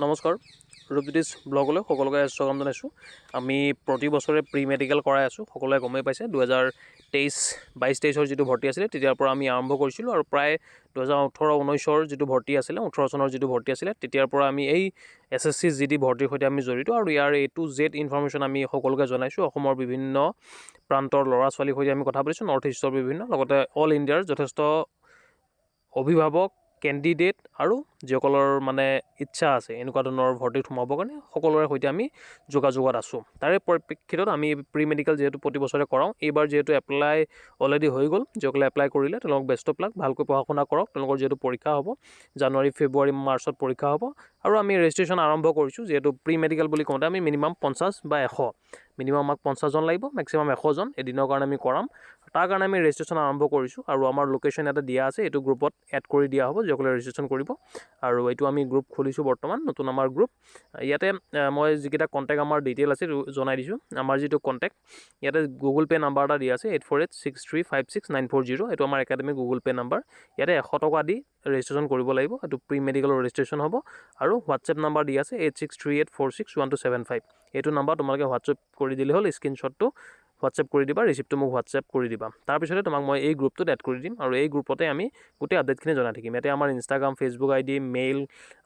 নমস্কাৰ ৰূপজ্যোতিষ ব্লগলৈ সকলোকে স্বাগতম জনাইছোঁ। আমি প্ৰতি বছৰে প্ৰি মেডিকেল কৰাই আছোঁ, সকলোৱে গমেই পাইছে। 2023-22-23 যিটো ভৰ্তি আছিলে তেতিয়াৰ পৰা আমি আৰম্ভ কৰিছিলোঁ আৰু প্ৰায় 2018-19 যিটো ভৰ্তি আছিলে, 18 চনৰ যিটো ভৰ্তি আছিলে তেতিয়াৰ পৰা আমি এই SSC GD ভৰ্তিৰ সৈতে আমি জড়িত আৰু ইয়াৰ A to Z ইনফৰমেশ্যন আমি সকলোকে জনাইছোঁ। অসমৰ বিভিন্ন প্ৰান্তৰ ল'ৰা ছোৱালীৰ সৈতে আমি কথা পাতিছোঁ, নৰ্থ ইষ্টৰ বিভিন্ন, লগতে অল ইণ্ডিয়াৰ যথেষ্ট অভিভাৱক, কেণ্ডিডেট আৰু যিসকলৰ মানে ইচ্ছা আছে এনেকুৱা ধৰণৰ ভৰ্তিত সোমাবৰ কাৰণে সকলোৰে সৈতে আমি যোগাযোগত আছোঁ। তাৰে পৰিপ্ৰেক্ষিতত আমি প্ৰি মেডিকেল যিহেতু প্ৰতি বছৰে কৰাওঁ, এইবাৰ যিহেতু এপ্লাই অলৰেডি হৈ গ'ল, যিসকলে এপ্লাই কৰিলে তেওঁলোকক বেষ্ট অফ লাক, ভালকৈ পঢ়া শুনা কৰক। তেওঁলোকৰ যিহেতু পৰীক্ষা হ'ব জানুৱাৰী, ফেব্ৰুৱাৰী, মাৰ্চত পৰীক্ষা হ'ব আৰু আমি ৰেজিষ্ট্ৰেশ্যন আৰম্ভ কৰিছোঁ। যিহেতু প্ৰি মেডিকেল বুলি কওঁতে আমি মিনিমাম 50 বা 100, মিনিমাম আমাক 50 জন লাগিব, মেক্সিমাম 100 জন এদিনৰ কাৰণে আমি কৰাম। তাৰ কাৰণে আমি ৰেজিষ্ট্ৰেশ্যন আৰম্ভ কৰিছোঁ আৰু আমাৰ লোকেশ্যন এটা দিয়া আছে, এইটো গ্ৰুপত এড কৰি দিয়া হ'ব যিসকলে ৰেজিষ্ট্ৰেশ্যন কৰিব। আৰু এইটো আমি গ্ৰুপ খুলিছোঁ বৰ্তমান, নতুন আমাৰ গ্ৰুপ। ইয়াতে মই যিকেইটা কণ্টেক্ট আমাৰ ডিটেইল আছে জনাই দিছোঁ। আমাৰ যিটো কণ্টেক্ট ইয়াতে গুগল পে' নাম্বাৰ এটা দিয়া আছে 8486356940, এইটো আমাৰ একাডেমি গুগল পে' নাম্বাৰ। ইয়াতে 100 টকা দি ৰেজিষ্ট্ৰেশ্যন কৰিব লাগিব, এইটো প্ৰি মেডিকেলৰ ৰেজিষ্ট্ৰেশ্যন হ'ব। আৰু হোৱাটছএপ নাম্বাৰ দিয়া আছে 8638461275, এইটো নাম্বাৰ তোমালোকে হোৱাটছএপ কৰি দিলে হ'ল। স্ক্ৰীনশ্বটটো হোৱাটছএপ কৰি দিবা, ৰিচিপ্টটো মোক হোৱাটছএপ কৰি দিবা। তাৰপিছতে তোমাক মই এই গ্ৰুপটোত এড কৰি দিম আৰু এই গ্ৰুপতে আমি গোটেই আপডেটখিনি জনাই থাকিম। ইয়াতে আমাৰ ইনষ্টাগ্ৰাম, ফেচবুক ID, মেইল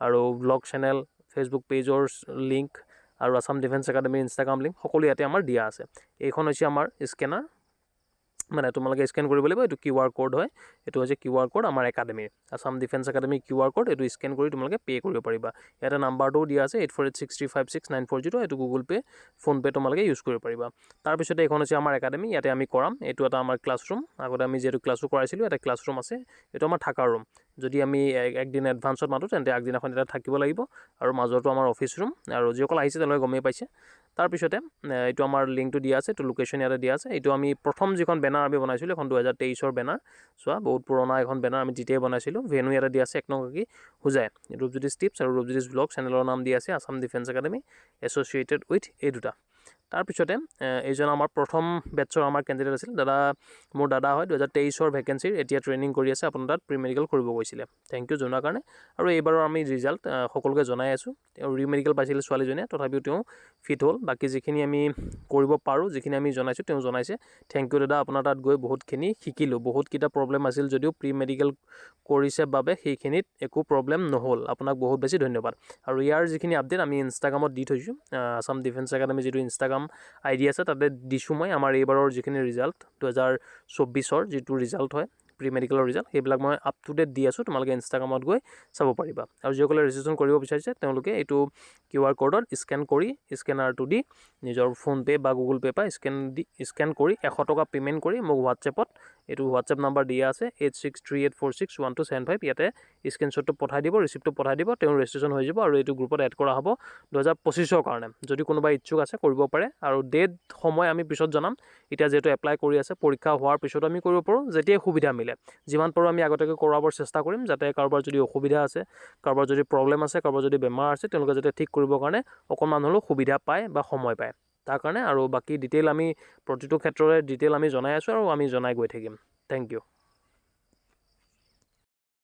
আৰু ব্লগ চেনেল, ফেচবুক পেজৰ লিংক আৰু আছাম ডিফেন্স একাডেমীৰ ইনষ্টাগ্ৰাম লিংক সকলো ইয়াতে আমাৰ দিয়া আছে। এইখন হৈছে আমাৰ স্কেনাৰ, মানে তোমালোকে স্কেন কৰিব লাগিব, এইটো QR কোড হয়, এইটো হৈছে QR কোড আমাৰ একাডেমীৰ, আছাম ডিফেন্স একাডেমীৰ QR কোড। এইটো স্কেন কৰি তোমালোকে পে' কৰিব পাৰিবা। ইয়াতে নাম্বাৰটোও দিয়া আছে 8486356940, এইটো গুগল পে', ফোনপে' তোমালোকে ইউজ কৰিব পাৰিবা। তাৰপিছতে এইখন হৈছে আমাৰ একাডেমী, ইয়াতে আমি কৰাম। এইটো এটা আমাৰ ক্লাছৰুম, আগতে আমি যিহেতু ক্লাছো কৰাইছিলোঁ, এটা ক্লাছৰুম আছে, এইটো আমাৰ থাকাৰ ৰুম। যদি আমি একদিন এডভান্সত মাতোঁ তেন্তে আগদিনাখন এটা থাকিব লাগিব আৰু মাজৰটো আমাৰ অফিচ ৰুম। আৰু যিসকল আহিছে তেওঁলোকে গমেই পাইছে। তাৰপিছতে এইটো আমাৰ লিংকটো দিয়া আছে, এইটো লোকেশ্যন ইয়াতে দিয়া আছে। এইটো আমি প্ৰথম যিখন বেনাৰ আমি বনাইছিলোঁ, এখন 2023 বেনাৰ, চোৱা বহুত পুৰণা এখন বেনাৰ, আমি যেতিয়াই বনাইছিলোঁ। ভেনু ইয়াতে দিয়া আছে 1 নং কাকি হোজাই, ৰূপজ্যোতিষ টিপছ আৰু ৰূপজ্যোতিষ ব্লগ চেনেলৰ নাম দিয়া আছে Assam defence academy associated with এই দুটা। তাৰপিছতে এইজন আমাৰ প্ৰথম বেটছৰ আমাৰ কেণ্ডিডেট আছিল, মোৰ দাদা হয়। 2023 ভেকেঞ্চিৰ এতিয়া ট্ৰেইনিং কৰি আছে, আপোনাৰ তাত প্ৰি মেডিকেল কৰিব গৈছিলে। থেংক ইউ জনোৱাৰ কাৰণে। আৰু এইবাৰৰ আমি ৰিজাল্ট সকলোকে জনাই আছোঁ। তেওঁ ৰি মেডিকেল পাইছিলে ছোৱালীজনীয়ে, তথাপিও তেওঁ ফিট হ'ল। বাকী যিখিনি আমি কৰিব পাৰোঁ, যিখিনি আমি জনাইছোঁ তেওঁ জনাইছে। থেংক ইউ দাদা, আপোনাৰ তাত গৈ বহুতখিনি শিকিলোঁ। বহুতকেইটা প্ৰব্লেম আছিল যদিও প্ৰি মেডিকেল কৰিছে বাবে সেইখিনিত একো প্ৰব্লেম নহ'ল। আপোনাক বহুত বেছি ধন্যবাদ। আৰু ইয়াৰ যিখিনি আপডেট আমি ইনষ্টাগ্ৰামত দি থৈছোঁ, আছাম ডিফেন্স একাডেমি যিটো ইনষ্টাগ্ৰাম ID আছে তাতে দিছোঁ মই আমাৰ এইবাৰৰ যিখিনি ৰিজাল্ট, 2024 যিটো ৰিজাল্ট হয় প্ৰি মেডিকেলৰ ৰিজাল্ট, সেইবিলাক মই আপ টু ডেট দি আছোঁ। তোমালোকে ইনষ্টাগ্ৰামত গৈ চাব পাৰিবা। আৰু যিসকলে ৰেজিষ্ট্ৰেশ্যন কৰিব বিচাৰিছে তেওঁলোকে এইটো QR কোডত স্কেন কৰি, স্কেনাৰটো দি নিজৰ ফোনপে' বা গুগল পে' পৰা স্কেন কৰি 100 টকা পে'মেণ্ট কৰি মোক হোৱাটছএপত, এইটো হোৱাটছএপ নাম্বাৰ দিয়া আছে 8638461275, ইয়াতে স্ক্ৰীনশ্বটটো পঠাই দিব, ৰিচিপ্টটো পঠাই দিব, তেওঁৰ ৰেজিষ্ট্ৰেশ্যন হৈ যাব আৰু এইটো গ্ৰুপত এড কৰা হ'ব 2025 কাৰণে। যদি কোনোবা ইচ্ছুক আছে কৰিব পাৰে আৰু ডেট সময় আমি পিছত জনাম। এতিয়া যিহেতু এপ্লাই কৰি আছে, পৰীক্ষা হোৱাৰ পিছত আমি কৰিব পাৰোঁ, যেতিয়াই সুবিধা মিলে। যিমান পাৰোঁ আমি আগতীয়াকৈ কৰাবৰ চেষ্টা কৰিম, যাতে কাৰোবাৰ যদি অসুবিধা আছে, কাৰোবাৰ যদি প্ৰব্লেম আছে, কাৰোবাৰ যদি বেমাৰ আছে, তেওঁলোকে যাতে ঠিক কৰিবৰ কাৰণে অকণমান হ'লেও সুবিধা পায় বা সময় পায় তাৰ কাৰণে। আৰু বাকী ডিটেইল আমি প্ৰতিটো ক্ষেত্ৰৰে ডিটেইল আমি জনাই আছোঁ আৰু আমি জনাই গৈ থাকিম। Thank U.